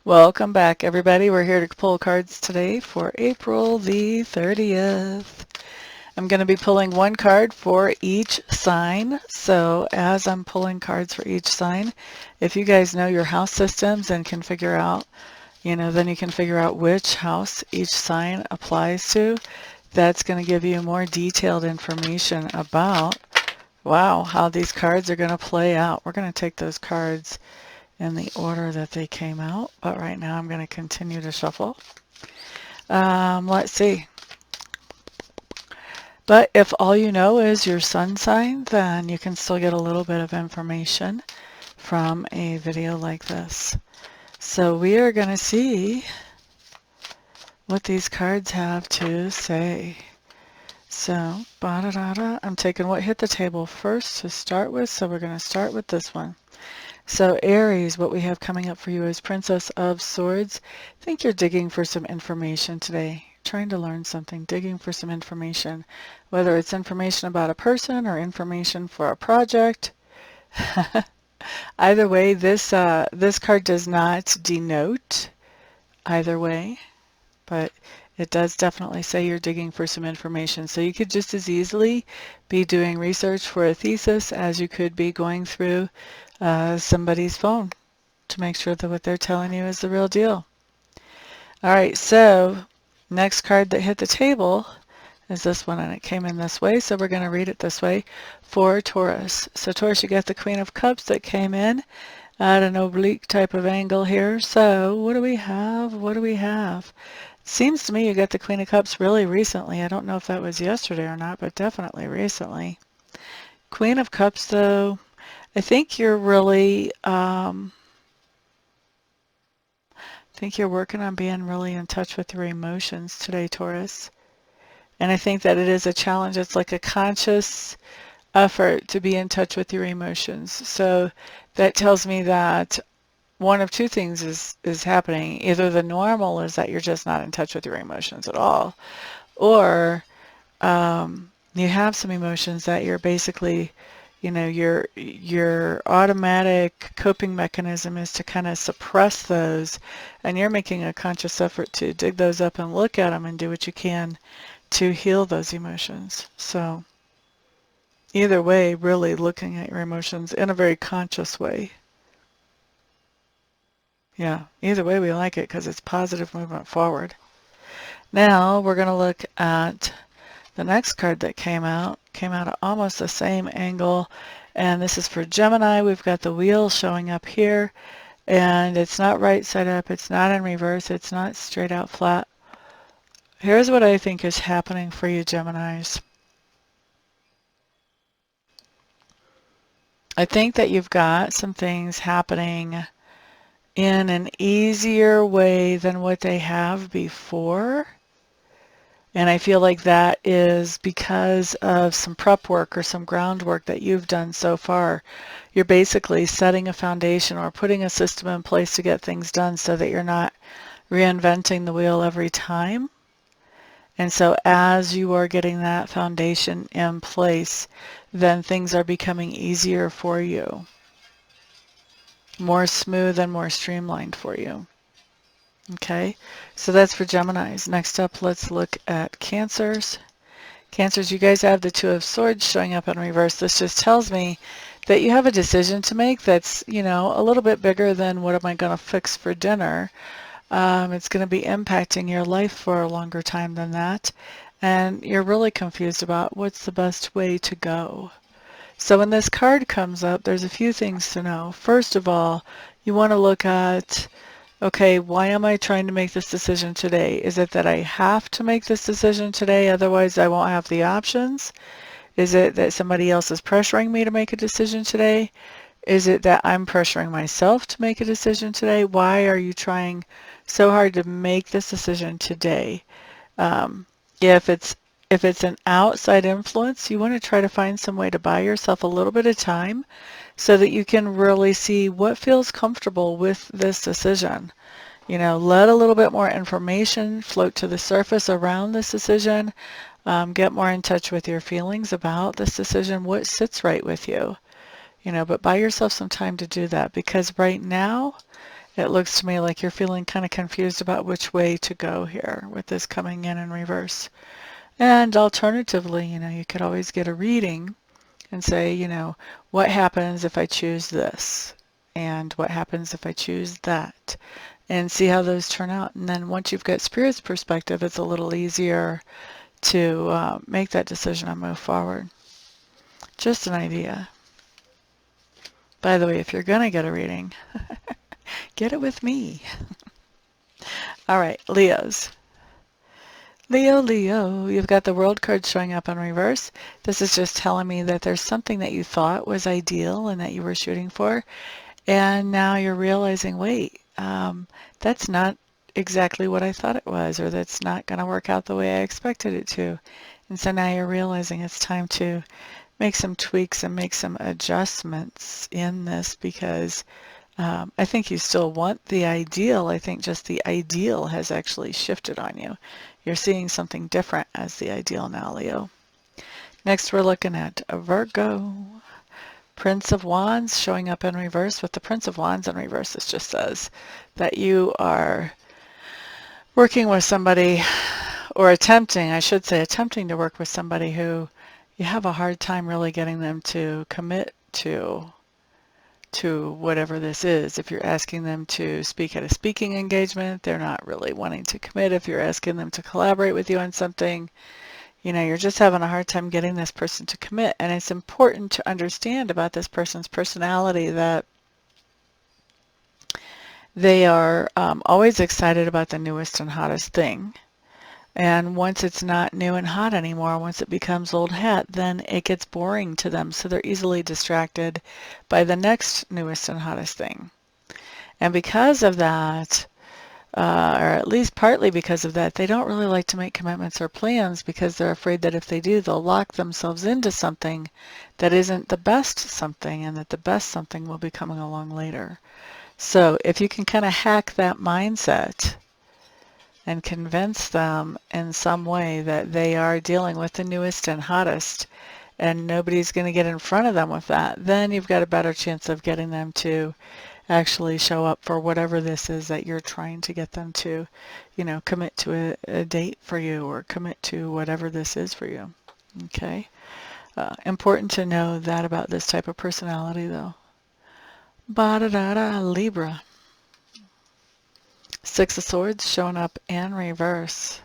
Welcome back, everybody. We're here to pull cards today for April the 30th. I'm going to be pulling one card for each sign. So as I'm pulling cards for each sign, if you guys know your house systems and can figure out, then you can figure out which house each sign applies to. That's going to give you more detailed information about, wow, how these cards are going to play out. We're going to take those cards in the order that they came out, but right now I'm going to continue to shuffle. Let's see. But if all you know is your sun sign, then you can still get a little bit of information from a video like this. So we are going to see what these cards have to say. So, I'm taking what hit the table first to start with, so we're going to start with this one. So Aries, what we have coming up for you is Princess of Swords. I think you're digging for some information today, trying to learn something, digging for some information, whether it's information about a person or information for a project. Either way, this card does not denote either way, but it does definitely say you're digging for some information. So you could just as easily be doing research for a thesis as you could be going through somebody's phone to make sure that what they're telling you is the real deal. All right, so next card that hit the table is this one, and it came in this way, so we're going to read it this way for Taurus. So Taurus, you got the Queen of Cups that came in at an oblique type of angle here. So what do we have? What do we have? It seems to me you got the Queen of Cups really recently. I don't know if that was yesterday or not, but definitely recently. Queen of Cups, though, I think you're really, I think you're working on being really in touch with your emotions today, Taurus. And I think that it is a challenge. It's like a conscious effort to be in touch with your emotions. So that tells me that one of two things is happening. Either the normal is that you're just not in touch with your emotions at all, or you have some emotions that you're basically, your automatic coping mechanism is to kind of suppress those, and you're making a conscious effort to dig those up and look at them and do what you can to heal those emotions. So either way, really looking at your emotions in a very conscious way. Yeah, either way we like it because it's positive movement forward. Now we're going to look at the next card that came out at almost the same angle, and this is for Gemini. We've got the wheel showing up here, and it's not right side up, it's not in reverse, it's not straight out flat. Here's what I think is happening for you, Geminis. I think that you've got some things happening in an easier way than what they have before. And I feel like that is because of some prep work or some groundwork that you've done so far. You're basically setting a foundation or putting a system in place to get things done so that you're not reinventing the wheel every time. And so as you are getting that foundation in place, then things are becoming easier for you, more smooth and more streamlined for you. Okay, so that's for Geminis. Next up, let's look at Cancers. Cancers, you guys have the Two of Swords showing up in reverse. This just tells me that you have a decision to make that's, a little bit bigger than what am I going to fix for dinner. It's going to be impacting your life for a longer time than that, and you're really confused about what's the best way to go. So when this card comes up, there's a few things to know. First of all, you want to look at, okay, why am I trying to make this decision today? Is it that I have to make this decision today, otherwise I won't have the options? Is it that somebody else is pressuring me to make a decision today? Is it that I'm pressuring myself to make a decision today? Why are you trying so hard to make this decision today? If it's an outside influence, you want to try to find some way to buy yourself a little bit of time so that you can really see what feels comfortable with this decision. Let a little bit more information float to the surface around this decision. Get more in touch with your feelings about this decision, what sits right with you. But buy yourself some time to do that, because right now It looks to me like you're feeling kind of confused about which way to go here with this coming in reverse. And alternatively, you could always get a reading and say, what happens if I choose this? And what happens if I choose that? And see how those turn out. And then once you've got Spirit's perspective, it's a little easier to make that decision and move forward. Just an idea. By the way, if you're going to get a reading, get it with me. All right, Leos. Leo, you've got the World card showing up in reverse. This is just telling me that there's something that you thought was ideal and that you were shooting for, and now you're realizing, wait, that's not exactly what I thought it was, or that's not going to work out the way I expected it to. And so now you're realizing it's time to make some tweaks and make some adjustments in this, because I think you still want the ideal. I think just the ideal has actually shifted on you. You're seeing something different as the ideal now, Leo. Next, we're looking at a Virgo. Prince of Wands showing up in reverse. With the Prince of Wands in reverse, it just says that you are working with somebody, or attempting to work with somebody who you have a hard time really getting them to commit to whatever this is. If you're asking them to speak at a speaking engagement, they're not really wanting to commit. If you're asking them to collaborate with you on something, you're just having a hard time getting this person to commit. And it's important to understand about this person's personality that they are always excited about the newest and hottest thing. And once it's not new and hot anymore, once it becomes old hat, then it gets boring to them. So they're easily distracted by the next newest and hottest thing. And because of that, or at least partly because of that, they don't really like to make commitments or plans, because they're afraid that if they do, they'll lock themselves into something that isn't the best something, and that the best something will be coming along later. So if you can kind of hack that mindset and convince them in some way that they are dealing with the newest and hottest, and nobody's going to get in front of them with that, then you've got a better chance of getting them to actually show up for whatever this is that you're trying to get them to, commit to a date for you, or commit to whatever this is for you. Okay? Important to know that about this type of personality, though. Ba-da-da-da, Libra. Six of Swords showing up in reverse.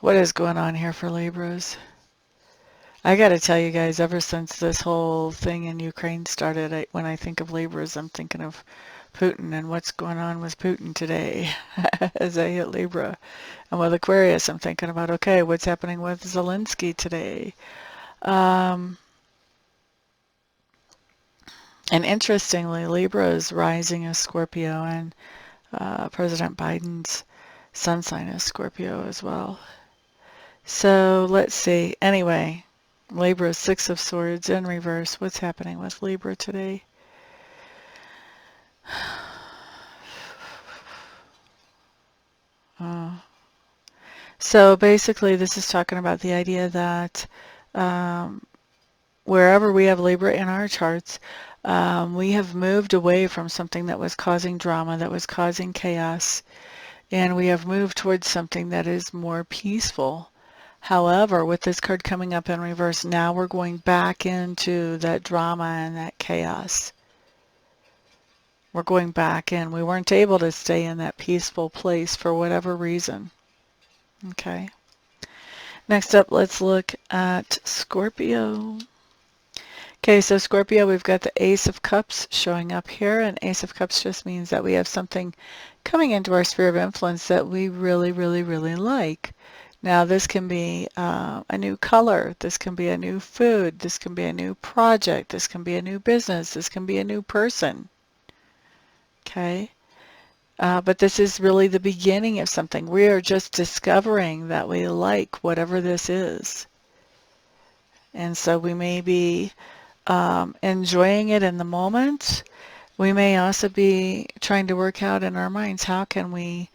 What is going on here for Libras? I got to tell you guys, ever since this whole thing in Ukraine started, when I think of Libras, I'm thinking of Putin and what's going on with Putin today as I hit Libra. And with Aquarius, I'm thinking about, okay, what's happening with Zelensky today? And interestingly, Libra is rising as Scorpio, and President Biden's sun sign is Scorpio as well. So let's see. Anyway, Libra, Six of Swords in reverse. What's happening with Libra today? So basically, this is talking about the idea that wherever we have Libra in our charts, we have moved away from something that was causing drama, that was causing chaos, and we have moved towards something that is more peaceful. However, with this card coming up in reverse, now we're going back into that drama and that chaos. We're going back in. We weren't able to stay in that peaceful place for whatever reason. Okay. Next up, let's look at Scorpio. Okay, so Scorpio, we've got the Ace of Cups showing up here, and Ace of Cups just means that we have something coming into our sphere of influence that we really, really, really like. Now, this can be a new color, this can be a new food, this can be a new project, this can be a new business, this can be a new person. Okay? But this is really the beginning of something. We are just discovering that we like whatever this is. And so we may be enjoying it in the moment. We may also be trying to work out in our minds, how can we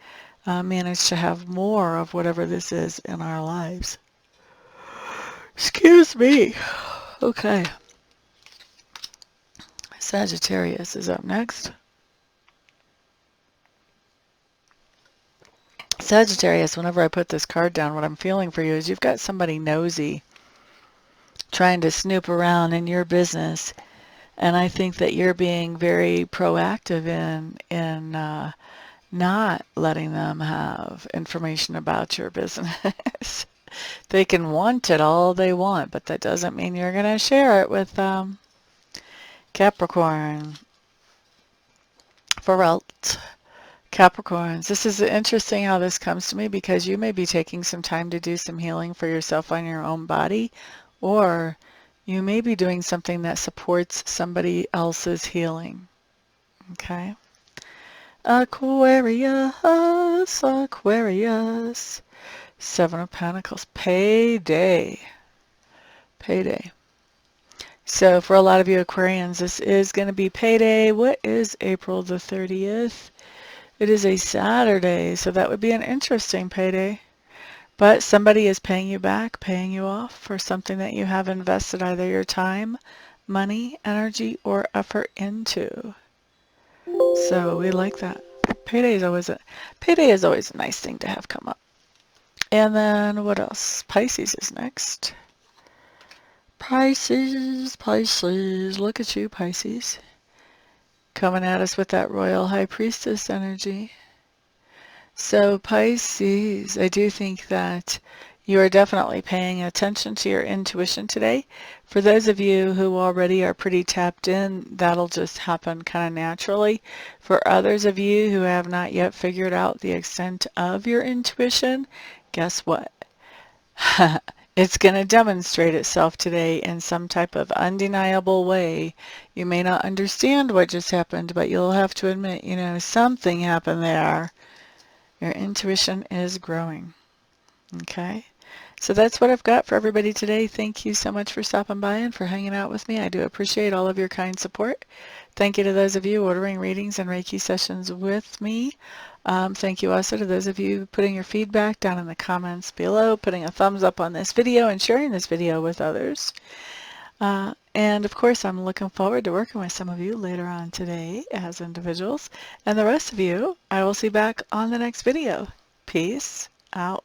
manage to have more of whatever this is in our lives. Excuse me. Okay. Sagittarius is up next. Sagittarius, whenever I put this card down, what I'm feeling for you is you've got somebody nosy trying to snoop around in your business. And I think that you're being very proactive in not letting them have information about your business. They can want it all they want, but that doesn't mean you're going to share it with Capricorn. For Capricorns, this is interesting how this comes to me because you may be taking some time to do some healing for yourself on your own body, or you may be doing something that supports somebody else's healing. Okay? Aquarius, Aquarius. Seven of Pentacles. Payday. Payday. So for a lot of you Aquarians, this is going to be payday. What is April the 30th? It is a Saturday, so that would be an interesting payday. But somebody is paying you back, paying you off for something that you have invested either your time, money, energy, or effort into. So we like that. Payday is always a nice thing to have come up. And then what else? Pisces is next. Pisces, Pisces. Look at you, Pisces. Coming at us with that Royal High Priestess energy. So Pisces, I do think that you are definitely paying attention to your intuition today. For those of you who already are pretty tapped in, that'll just happen kind of naturally. For others of you who have not yet figured out the extent of your intuition, guess what? It's going to demonstrate itself today in some type of undeniable way. You may not understand what just happened, but you'll have to admit, you know, something happened there. Your intuition is growing. Okay? So that's what I've got for everybody today. Thank you so much for stopping by and for hanging out with me. I do appreciate all of your kind support. Thank you to those of you ordering readings and Reiki sessions with me. Thank you also to those of you putting your feedback down in the comments below, putting a thumbs up on this video, and sharing this video with others. And of course, I'm looking forward to working with some of you later on today as individuals. And the rest of you, I will see back on the next video. Peace out.